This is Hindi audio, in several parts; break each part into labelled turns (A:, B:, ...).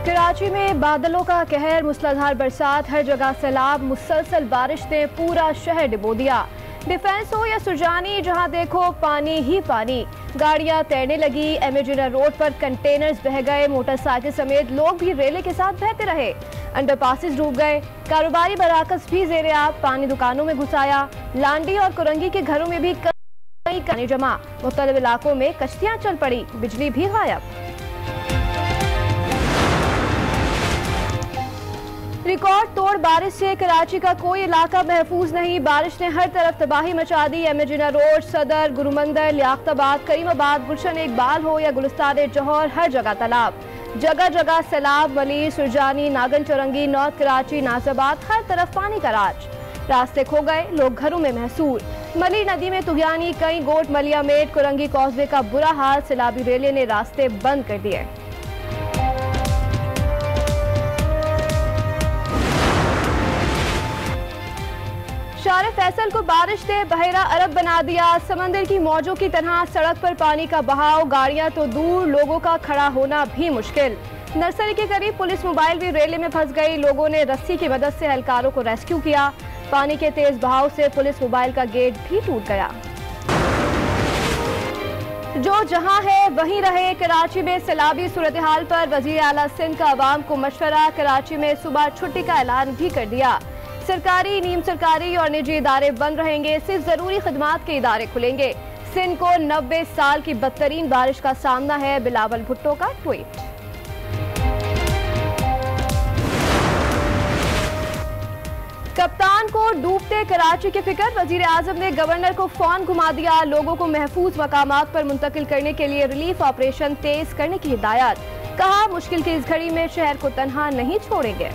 A: कराची में बादलों का कहर, मूसलाधार बरसात, हर जगह सैलाब, मुसलसल बारिश ने पूरा शहर डुबो दिया। डिफेंस हो या सुजानी, जहां देखो पानी ही पानी। गाड़ियां तैरने लगी, एमेजिना रोड पर कंटेनर्स बह गए, मोटरसाइकिल समेत लोग भी रेले के साथ बहते रहे। अंडरपासेस डूब गए, कारोबारी बराकस भी जेरे आब, पानी दुकानों में घुसाया। लांडी और कुरंगी के घरों में भी कई पानी जमा, मुख्तलिफ इलाकों में कश्तियां चल पड़ी, बिजली भी गायब। रिकॉर्ड तोड़ बारिश से कराची का कोई इलाका महफूज नहीं। बारिश ने हर तरफ तबाही मचा दी। एमेजिना रोड, सदर, गुरुमंदर, लियाकताबाद, करीमाबाद, गुलशन इकबाल हो या गुलिस्तान जौहर, हर जगह तालाब, जगह जगह सैलाब। वली, सुरजानी, नागन चौरंगी, नॉर्थ कराची, नाजाबाद, हर तरफ पानी का राज। रास्ते खो गए, लोग घरों में महसूर। मली नदी में तुगयानी, कई गोट, मलिया मेट, कुरंगी कॉजवे का बुरा हाल। सैलाबी रेले ने रास्ते बंद कर दिए। शार फैसल को बारिश ने बहेरा अरब बना दिया। समंदर की मौजों की तरह सड़क पर पानी का बहाव, गाड़ियां तो दूर, लोगों का खड़ा होना भी मुश्किल। नर्सरी के करीब पुलिस मोबाइल भी रेले में फंस गई। लोगों ने रस्सी की मदद से एहलकारों को रेस्क्यू किया। पानी के तेज बहाव से पुलिस मोबाइल का गेट भी टूट गया। जो जहां है वहीं रहे। कराची में सैलाबी सूरत हाल पर वजीर आला सिंध का अवाम को मशवरा। कराची में सुबह छुट्टी का ऐलान भी कर दिया। सरकारी, नीम सरकारी और निजी इदारे बंद रहेंगे, सिर्फ जरूरी खिदमात के इदारे खुलेंगे। सिंध को 90 साल की बदतरीन बारिश का सामना है, बिलावल भुट्टो का ट्वीट। कप्तान को डूबते कराची की फिक्र, वजीर आजम ने गवर्नर को फोन घुमा दिया। लोगों को महफूज मकामात पर मुंतकिल करने के लिए रिलीफ ऑपरेशन तेज करने की हिदायत। कहा, मुश्किल की इस घड़ी में शहर को तन्हा नहीं छोड़ेंगे।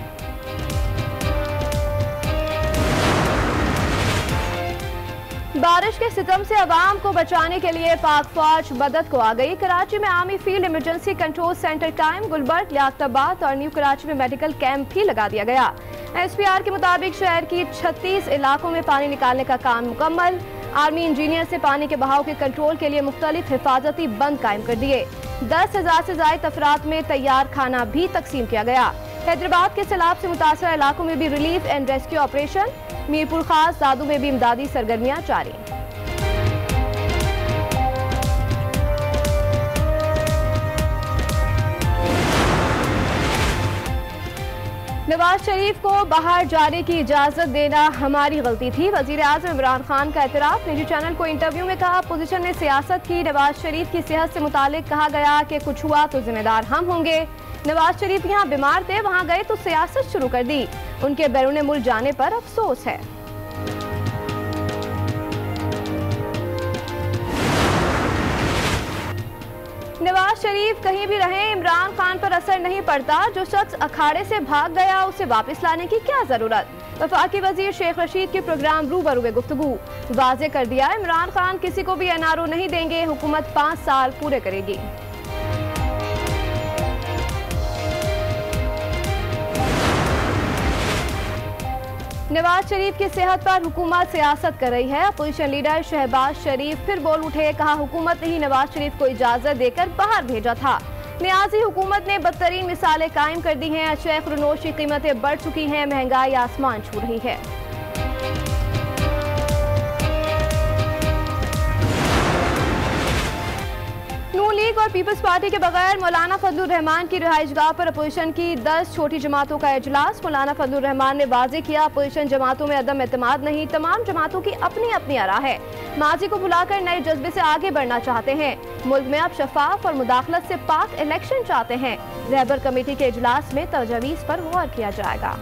A: बारिश के सितम से अवाम को बचाने के लिए पाक फौज मदद को आ गई। कराची में army field emergency control centre कायम, गुलबर्ग, लियाकताबाद और न्यू कराची में मेडिकल कैंप भी लगा दिया गया। SPR के मुताबिक शहर की 36 इलाकों में पानी निकालने का काम मुकम्मल। आर्मी इंजीनियर से पानी के बहाव के कंट्रोल के लिए मुख्तलिफ हिफाजती बंद कायम कर दिए। 10,000 से ज्यादा अफराद में तैयार खाना भी तकसीम किया गया। हैदराबाद के सैलाब से मुतासर इलाकों में भी relief and rescue operation. Mirpur खास, दादू में भी इमदादी सरगर्मियां जारी। नवाज शरीफ को बाहर जाने की इजाजत देना हमारी गलती थी, वजीर आजम इमरान खान का एतराफ। निजी चैनल को इंटरव्यू में कहा, अपोजिशन ने सियासत की। नवाज शरीफ की सेहत से मुतालिक कहा गया कि कुछ हुआ तो जिम्मेदार हम होंगे। नवाज शरीफ यहाँ बीमार थे, वहाँ गए तो सियासत शुरू कर दी। उनके बैरून मुल्क जाने पर अफसोस है। नवाज शरीफ कहीं भी रहे, इमरान खान पर असर नहीं पड़ता। जो शख्स अखाड़े से भाग गया उसे वापस लाने की क्या जरूरत। वफाकी वजीर शेख रशीद के प्रोग्राम रूबरू में गुफ्तगू, वाजे कर दिया इमरान खान किसी को भी NRO नहीं देंगे, हुकूमत 5 साल पूरे करेगी। नवाज शरीफ की सेहत पर हुकूमत सियासत कर रही है। अपोजिशन लीडर शहबाज शरीफ फिर बोल उठे, कहा हुकूमत ने ही नवाज शरीफ को इजाजत देकर बाहर भेजा था। नियाजी हुकूमत ने बदतरीन मिसालें कायम कर दी हैं। अशे खुरनोश की कीमतें बढ़ चुकी हैं, महंगाई आसमान छू रही है। नून लीग और पीपल्स पार्टी के बगैर मौलाना फजलुर रहमान की रिहाइशगाह पर अपोजिशन की 10 छोटी जमातों का इजलास। मौलाना फजलुर रहमान ने वाजे किया, अपोजिशन जमातों में अदम एतमाद नहीं, तमाम जमातों की अपनी अपनी आरा है। माजी को भुलाकर नए जज्बे से आगे बढ़ना चाहते हैं। मुल्क में अब शफाफ और मुदाखलत से पाक इलेक्शन चाहते हैं। रहबर कमेटी के इजलास में तजवीज़ पर गौर किया जाएगा।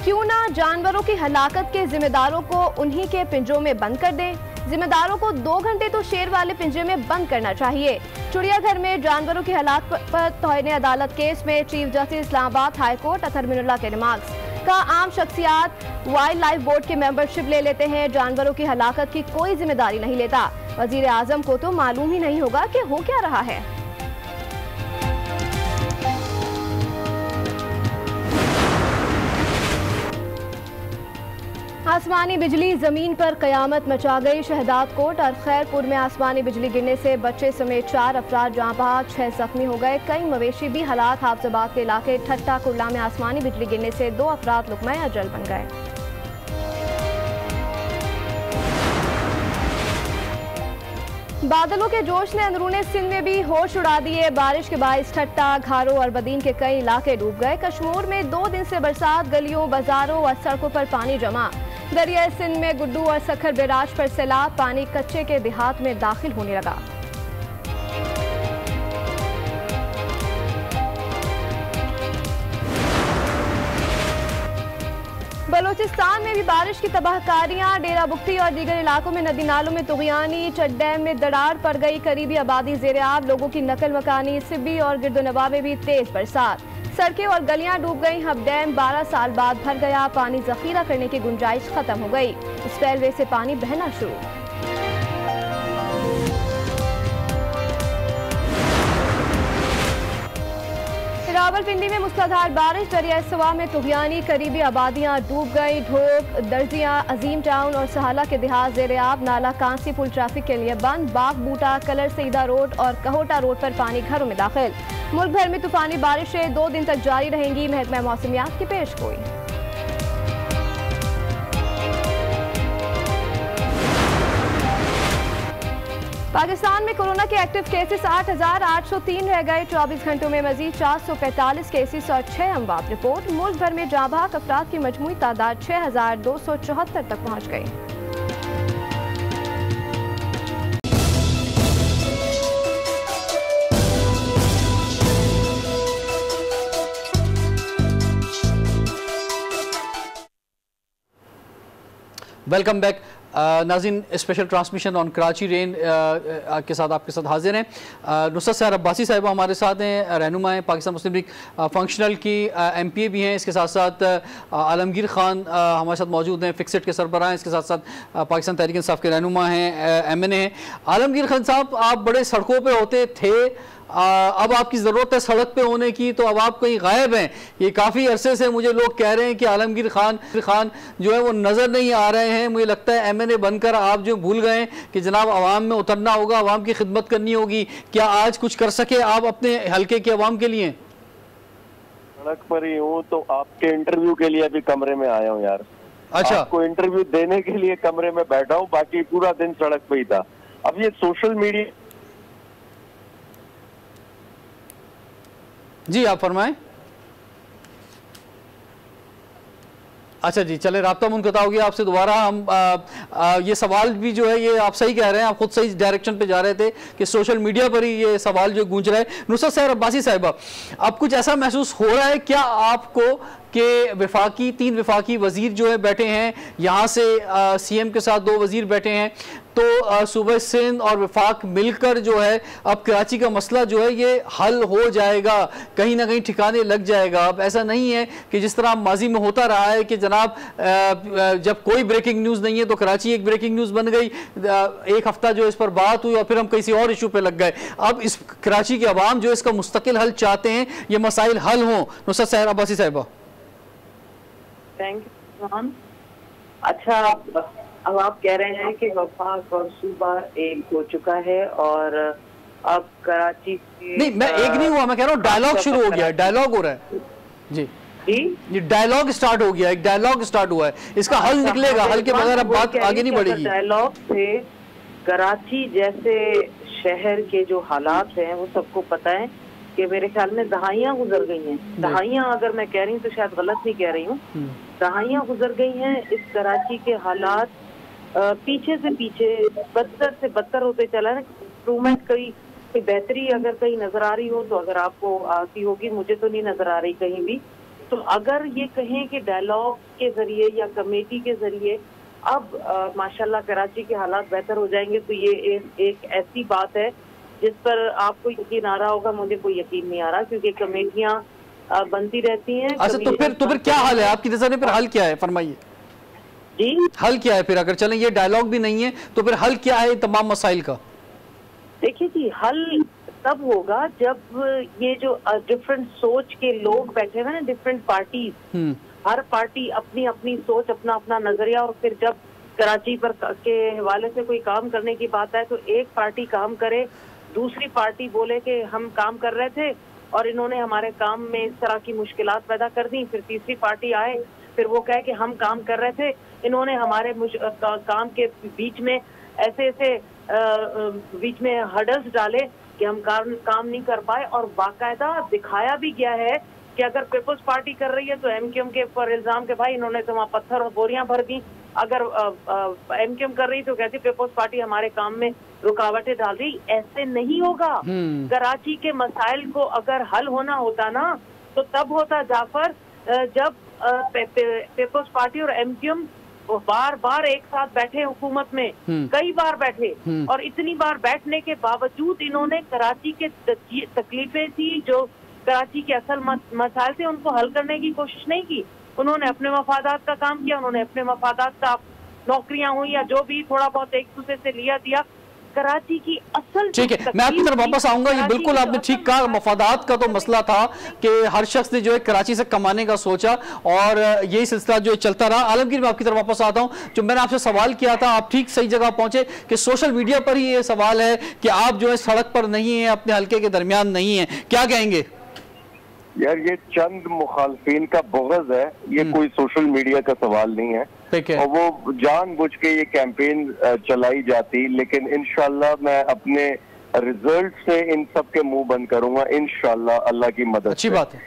A: क्यों ना जानवरों की हलाकत के जिम्मेदारों को उन्हीं के पिंजरों में बंद कर दें। जिम्मेदारों को 2 घंटे तो शेर वाले पिंजरे में बंद करना चाहिए। चिड़ियाघर में जानवरों की हलाकत पर तौहीन अदालत केस में chief justice Islamabad high court Athar Minallah के रिमार्क्स। का आम शख्सियात वाइल्ड लाइफ बोर्ड की मेंबरशिप ले लेते हैं, जानवरों की हलाकत की कोई जिम्मेदारी नहीं लेता। वजीर आजम को तो मालूम ही नहीं होगा कि हो क्या रहा है। आसमानी बिजली जमीन पर कयामत मचा गई। शहदाद कोट और खैरपुर में आसमानी बिजली गिरने से बच्चे समेत 4 अफराद जहां बहक 6 जख्मी हो गए। कई मवेशी भी हलाक। हाफजाबाद के इलाके ठट्टा कुर्ला में आसमानी बिजली गिरने से 2 अफराद लुकमा अजल बन गए। बादलों के जोश ने अंदरूनी सिंध में भी होश उड़ा दिए। बारिश के बायस ठट्टा, घारो और बदीन के कई इलाके डूब गए। कश्मीर में 2 दिन से बरसात, गलियों, बाजारों और सड़कों पर पानी जमा। दरिया सिंध में गुड्डू और सखर बैराज पर सैलाब, पानी कच्चे के देहात में दाखिल होने लगा। बलूचिस्तान में भी बारिश की तबाहकारियां। डेरा बुक्ती और दीगर इलाकों में नदी नालों में तुगयानी। चट डैम में दरार पड़ गई, करीबी आबादी ज़ेर-ए-आब। लोगों की नकल मकानी। सिब्बी और गिरदोनवा में भी तेज बरसात, सड़कें और गलियां डूब गई। हब डैम 12 साल बाद भर गया, पानी जखीरा करने की गुंजाइश खत्म हो गई। स्पेलवे से पानी बहना शुरू। रावलपिंडी में मूसलाधार बारिश, दरिया सवा में तुगयानी, करीबी आबादियां डूब गई। ढोक, दर्जिया, अजीम टाउन और सहाला के देहात ज़ेर-ए-आब। नाला कांसी पुल ट्रैफिक के लिए बंद। बाग बूटा, कलर सईदा रोड और कहोटा रोड पर पानी घरों में दाखिल। मुल्क भर में तूफानी बारिशें 2 दिन तक जारी रहेंगी। महकमा मौसमियात की पेशगोई। पाकिस्तान में कोरोना के एक्टिव केसेस 8,803 रह गए। 24 घंटों में मजीद 445 केसेस और 6 अमवात रिपोर्ट। मुल्क भर में जाँबाक अफराद की मजमूई तादाद 6,274 तक पहुँच गई।
B: वेलकम बैक नाज़रीन। Special transmission on Karachi rain के साथ आपके साथ हाजिर हैं। नुसरत सैर अब्बासी साहिबा हमारे साथ हैं, रहनुमा हैं पाकिस्तान मुस्लिम लीग फंक्शनल की, MPA भी हैं। इसके साथ साथ आलमगीर खान हमारे साथ मौजूद हैं, फिक्सेट के सरबराह हैं। इसके साथ साथ पाकिस्तान तहरीक इंसाफ के रहनुमा हैं, MNA हैं। आलमगीर खान साहब, आप बड़े सड़कों पर होते थे, अब आपकी ज़रूरत है सड़क पे होने की, तो अब आप कहीं गायब हैं। ये काफ़ी अरसे से मुझे लोग कह रहे हैं कि आलमगीर खान जो है वो नज़र नहीं आ रहे हैं। मुझे लगता है MNA बनकर आप जो भूल गए कि जनाब आवाम में उतरना होगा, आवाम की खिदमत करनी होगी। क्या आज कुछ कर सके आप अपने हल्के के आवाम के लिए?
C: सड़क पर ही हूँ, तो आपके इंटरव्यू के लिए अभी कमरे में आया हूँ यार।
B: अच्छा,
C: आपको इंटरव्यू देने के लिए कमरे में बैठा हूँ, बाकी पूरा दिन सड़क पे ही था। अब ये सोशल मीडिया।
B: जी आप फरमाएं। अच्छा जी, चले राब्ता मुनक़ता हो गया आपसे दोबारा। हम ये सवाल भी जो है ये आप सही कह रहे हैं, आप खुद सही डायरेक्शन पे जा रहे थे कि सोशल मीडिया पर ही ये सवाल जो गूंज रहा है। नुसरत सैर अब्बासी साहिबा, अब कुछ ऐसा महसूस हो रहा है क्या आपको कि वफाकी 3 वफाकी वजीर जो है बैठे हैं, यहाँ से CM के साथ 2 वजीर बैठे हैं, तो सूबे सिंध और वफाक मिलकर जो है अब कराची का मसला जो है ये हल हो जाएगा, कहीं ना कहीं ठिकाने लग जाएगा? अब ऐसा नहीं है कि जिस तरह माजी में होता रहा है कि जनाब जब कोई ब्रेकिंग न्यूज़ नहीं है तो कराची एक ब्रेकिंग न्यूज़ बन गई, 1 हफ्ता जो इस पर बात हुई और फिर हम किसी और इशू पे लग गए। अब इस कराची के अवाम जो इसका मुस्तकिल हल चाहते हैं, ये मसाइल हल हों। नुसरत सैर अब्बासी साहिबा।
D: Thank you. अच्छा, अब आप कह रहे हैं कि वफाक और सूबा एक हो चुका है और अब कराची
B: नहीं, मैं एक नहीं हुआ, मैं कह रहा हूँ डायलॉग शुरू हो गया है, डायलॉग हो रहा है। जी
D: जी,
B: ये डायलॉग स्टार्ट हो गया, एक डायलॉग स्टार्ट हुआ है, इसका हल निकलेगा। हल के बगैर अब बात आगे नहीं बढ़ेगी।
D: डायलॉग से कराची जैसे शहर के जो हालात हैं वो सबको पता है कि मेरे ख्याल में दहाइयाँ गुजर गई हैं। दहाइयाँ अगर मैं कह रही हूँ तो शायद गलत नहीं कह रही हूँ, दहाइयाँ गुजर गई हैं। इस कराची के हालात पीछे से पीछे बदतर से बदतर होते चला है। इम्प्रूवमेंट कोई बेहतरी अगर कहीं नजर आ रही हो तो अगर आपको आती होगी, मुझे तो नहीं नजर आ रही कहीं भी। तो अगर ये कहें कि डायलॉग के जरिए या कमेटी के जरिए अब माशाल्लाह कराची के हालात बेहतर हो जाएंगे, तो ये एक ऐसी बात है जिस पर आपको यकीन आ रहा होगा, मुझे कोई यकीन नहीं आ रहा, क्योंकि कमेटियां बनती रहती हैं।
B: अच्छा, तो फिर क्या हल है आपकी नजर में? फिर हल क्या है, फरमाइए
D: जी।
B: हल क्या है फिर? अगर चलें ये डायलॉग भी नहीं है तो फिर हल क्या है तमाम मसाइल का?
D: देखिए जी, हल तब होगा जब ये जो डिफरेंट सोच के लोग बैठे हुए हैं ना, डिफरेंट पार्टीज, हर पार्टी अपनी अपनी सोच, अपना अपना नजरिया, और फिर जब कराची पर के हवाले से कोई काम करने की बात आए तो एक पार्टी काम करे, दूसरी पार्टी बोले कि हम काम कर रहे थे और इन्होंने हमारे काम में इस तरह की मुश्किलात पैदा कर दी, फिर तीसरी पार्टी आए फिर वो कहे कि हम काम कर रहे थे, इन्होंने हमारे काम के बीच में ऐसे बीच में हर्डल्स डाले कि हम काम नहीं कर पाए। और बाकायदा दिखाया भी गया है कि अगर पीपल्स पार्टी कर रही है तो एमक्यूएम के पर इल्जाम के भाई इन्होंने तो वहाँ पत्थर और बोरियां भर दी, अगर एमक्यूएम कर रही तो कहती पीपल्स पार्टी हमारे काम में रुकावटें डाल रही। ऐसे नहीं होगा। कराची के मसाइल को अगर हल होना होता ना तो तब होता जाफर, जब पीपल्स पार्टी और एमक्यूएम बार बार एक साथ बैठे हुकूमत में, कई बार बैठे, और इतनी बार बैठने के बावजूद इन्होंने कराची के तकलीफें थी, जो कराची के असल मसाइल थे, उनको हल करने की कोशिश नहीं की। उन्होंने अपने मफादात का काम किया, उन्होंने अपने मफादात का, नौकरियां हुई या जो भी थोड़ा बहुत एक दूसरे से लिया दिया। कराची की असल,
B: ठीक है, मैं आपकी तरफ वापस आऊंगा। ये बिल्कुल आपने ठीक कहा, मफादात का तो मसला था कि हर शख्स ने जो है कराची से कमाने का सोचा और यही सिलसिला जो चलता रहा। आलमगीर, मैं आपकी तरफ वापस आता हूं। जो मैंने आपसे सवाल किया था, आप ठीक सही जगह पहुंचे कि सोशल मीडिया पर ही ये सवाल है कि आप जो है सड़क पर नहीं है, अपने हल्के के दरमियान नहीं है, क्या कहेंगे?
C: यार ये चंद मुखालफिन का बुग़्ज़ है, ये कोई सोशल मीडिया का सवाल नहीं है। और वो जानबूझ के ये कैंपेन चलाई जाती, लेकिन इंशाल्लाह मैं अपने रिजल्ट से इन सब के मुंह बंद करूंगा इंशाल्लाह, अल्लाह की मदद।
B: अच्छी बात है।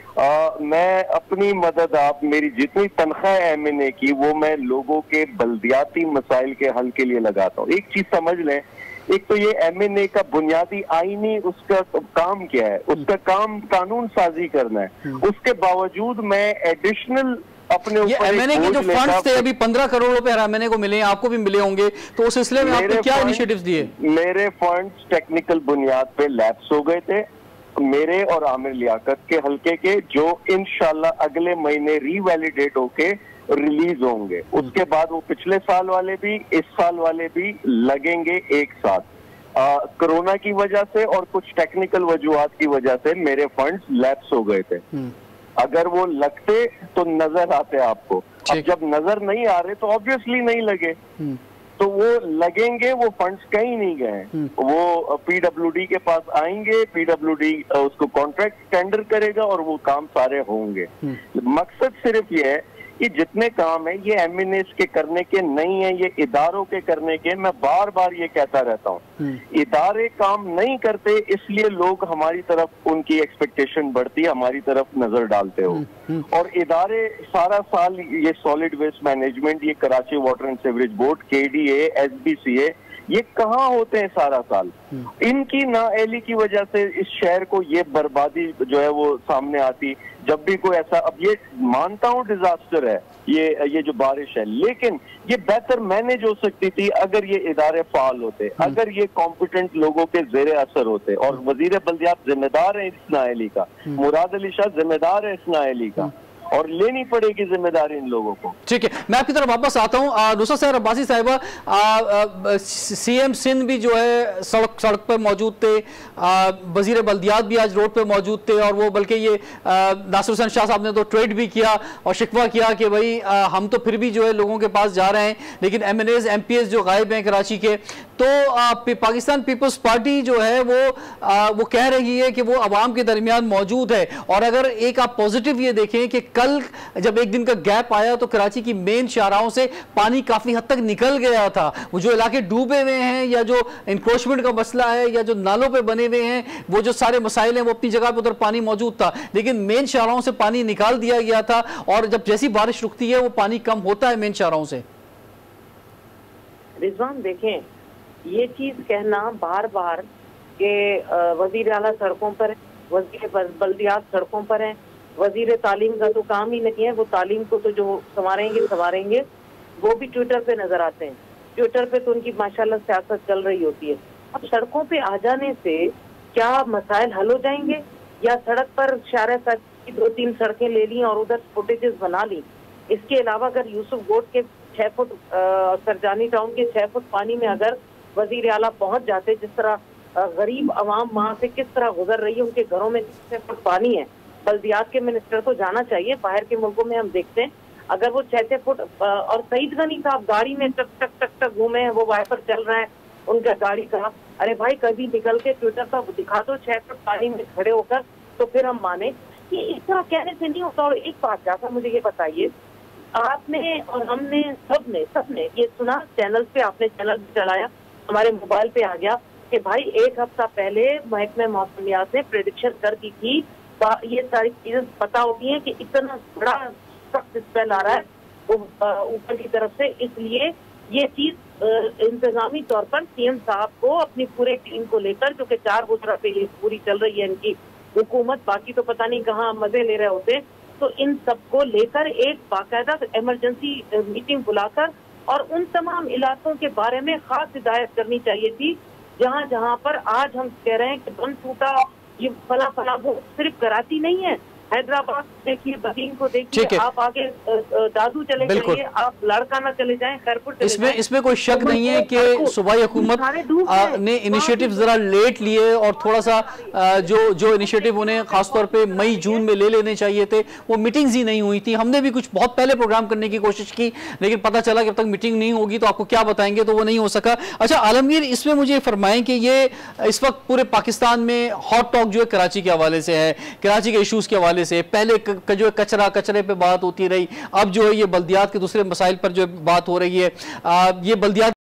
C: मैं अपनी मदद, आप मेरी जितनी तनख्वाह है एमएनए की, वो मैं लोगों के बल्दियाती मसाइल के हल के लिए लगाता हूँ। एक चीज समझ लें, एक तो ये एमएनए का बुनियादी आईनी उसका काम क्या है, उसका काम कानून साजी करना है। उसके बावजूद मैं एडिशनल अपने ऊपर
B: एमएनए के जो फंड्स थे, अभी 15 करोड़ रुपए एमएनए को मिले, आपको भी मिले होंगे, तो उस सिलसिले में आपने क्या इनिशिएटिव्स दिए?
C: मेरे फंड्स टेक्निकल बुनियाद पे लैप्स हो गए थे, मेरे और आमिर लियाकत के हल्के के, जो इंशाल्लाह अगले महीने रीवैलिडेट होके रिलीज होंगे। उसके बाद वो पिछले साल वाले भी, इस साल वाले भी लगेंगे एक साथ। कोरोना की वजह से और कुछ टेक्निकल वजूहात की वजह से मेरे फंड्स लैप्स हो गए थे। अगर वो लगते तो नजर आते आपको, अब जब नजर नहीं आ रहे तो ऑब्वियसली नहीं लगे, तो वो लगेंगे। वो फंड्स कहीं नहीं गए, वो पीडब्ल्यूडी के पास आएंगे, पीडब्ल्यूडी उसको कॉन्ट्रैक्ट टेंडर करेगा और वो काम सारे होंगे। मकसद सिर्फ ये है कि जितने काम है ये एमएनएस के करने के नहीं है, ये इदारों के करने के। मैं बार बार ये कहता रहता हूँ, इदारे काम नहीं करते इसलिए लोग हमारी तरफ, उनकी एक्सपेक्टेशन बढ़ती है, हमारी तरफ नजर डालते हो। और इदारे सारा साल, ये सॉलिड वेस्ट मैनेजमेंट, ये Karachi water and sewerage board, KDA, SBCA, ये कहाँ होते हैं सारा साल? इनकी नाअहली की वजह से इस शहर को ये बर्बादी जो है वो सामने आती। जब भी कोई ऐसा, अब ये मानता हूँ डिजास्टर है ये जो बारिश है, लेकिन ये बेहतर मैनेज हो सकती थी अगर ये इदारे फाल होते, अगर ये कॉम्पिटेंट लोगों के जेरे असर होते। और वजीर बल्दियात जिम्मेदार है इस नाअहली का, मुराद अली शाह जिम्मेदार है इस नाअहली का, और लेनी पड़ेगी जिम्मेदारी इन लोगों को।
B: ठीक है, मैं आपकी तरफ वापस आता हूँ। नुसरत सहर अब्बासी साहिबा, सीएम सिंध भी जो है सड़क पर मौजूद थे, वजीर बल्दियात भी आज रोड पे मौजूद थे, और वो बल्कि ये नासिर हुसैन शाह साहब ने तो ट्वीट भी किया और शिकवा किया कि भाई हम तो फिर भी जो है लोगों के पास जा रहे हैं, लेकिन एमएनएज एमपीएस जो गायब हैं कराची के। तो पाकिस्तान पीपल्स पार्टी जो है वो कह रही है कि वो अवाम के दरमियान मौजूद है। और अगर एक आप पॉजिटिव ये देखें कि कल जब एक दिन का गैप आया तो कराची की मेन शाहराहों से पानी काफी हद तक निकल गया था। वो जो इलाके डूबे हुए हैं, या जो इंक्रोचमेंट का मसला है, या जो नालों पे बने हुए हैं, वो जो सारे मसाइल हैं, वो अपनी जगह पे उधर पानी मौजूद था, लेकिन मेन शाहराहों से पानी निकाल दिया गया था। और जब जैसी बारिश रुकती है वो पानी कम होता है मेन शाहराहों से।
D: रिजवान देखें, ये चीज कहना बार बार के वजीर आला सड़कों पर, वजीर बल्दियात सड़कों पर है, वजीर तालीम का तो काम ही नहीं है, वो तालीम को तो जो संवारेंगे वो भी ट्विटर पे नजर आते हैं। ट्विटर पे तो उनकी माशाल्लाह सियासत चल रही होती है। अब सड़कों पे आ जाने से क्या मसाइल हल हो जाएंगे, या सड़क पर शारा तक की 2-3 सड़कें ले ली और उधर फुटेजेस बना ली? इसके अलावा अगर यूसुफ गोट के 6 फुट, सरजानी टाउन के 6 फुट पानी में अगर वजीर आला पहुंच जाते, जिस तरह गरीब आवाम वहां से किस तरह गुजर रही है, उनके घरों में 6 फुट पानी है, बल्दियात के मिनिस्टर को जाना चाहिए। बाहर के मुल्कों में हम देखते हैं अगर वो 6-6 फुट और सईद गनी साहब गाड़ी में टक टक टक टक घूमे हैं, वो वाइपर चल रहा है उनका गाड़ी का, अरे भाई कभी निकल के ट्विटर पर दिखा दो 6 फुट पानी में खड़े होकर, तो फिर हम माने कि इस तरह कहने से नहीं होता। और एक बात जाकर मुझे ये बताइए, आपने और हमने सबने ये सुना, चैनल पे आपने चैनल चलाया, हमारे मोबाइल पे आ गया कि भाई 1 हफ्ता पहले महकमे मौसमियात ने प्रेडिक्शन कर दी थी, ये सारी चीजें पता होती हैं कि इतना बड़ा सख्त स्पेल आ रहा है ऊपर की तरफ से, इसलिए ये चीज इंतजामी तौर पर सीएम साहब को अपनी पूरे टीम को लेकर, जो कि 4 गुजरा पे ये पूरी चल रही है इनकी हुकूमत, बाकी तो पता नहीं कहाँ मजे ले रहे होते, तो इन सबको लेकर एक बाकायदा इमरजेंसी मीटिंग बुलाकर और उन तमाम इलाकों के बारे में खास हिदायत करनी चाहिए थी, जहाँ जहाँ पर आज हम कह रहे हैं कि बम टूटा, ये फला फला, वो सिर्फ कराची नहीं है, हैदराबाद देखिए, बदीन को देखिए, आप आगे दादू चले जाइए, आप लाड़काना चले जाएं, खैरपुर
B: इसमें कोई शक नहीं है कि सूबाई हुकूमत ने इनिशिएटिव जरा लेट लिए और थोड़ा सा जो इनिशिएटिव उन्हें खासतौर पे मई जून में ले लेने चाहिए थे, वो मीटिंग्स ही नहीं हुई थी। हमने भी कुछ बहुत पहले प्रोग्राम करने की कोशिश की, लेकिन पता चला कि जब तक मीटिंग नहीं होगी तो आपको क्या बताएंगे, तो वो नहीं हो सका। अच्छा आलमगीर, इसमें मुझे फरमाएं कि ये इस वक्त पूरे पाकिस्तान में हॉट टॉक जो है कराची के हवाले से है, कराची के इशूज के हवाले से, पहले जो कचरे पे बात होती रही, अब जो है ये बल्दियात के दूसरे मसाइल पर जो बात हो रही है, ये बल्दियात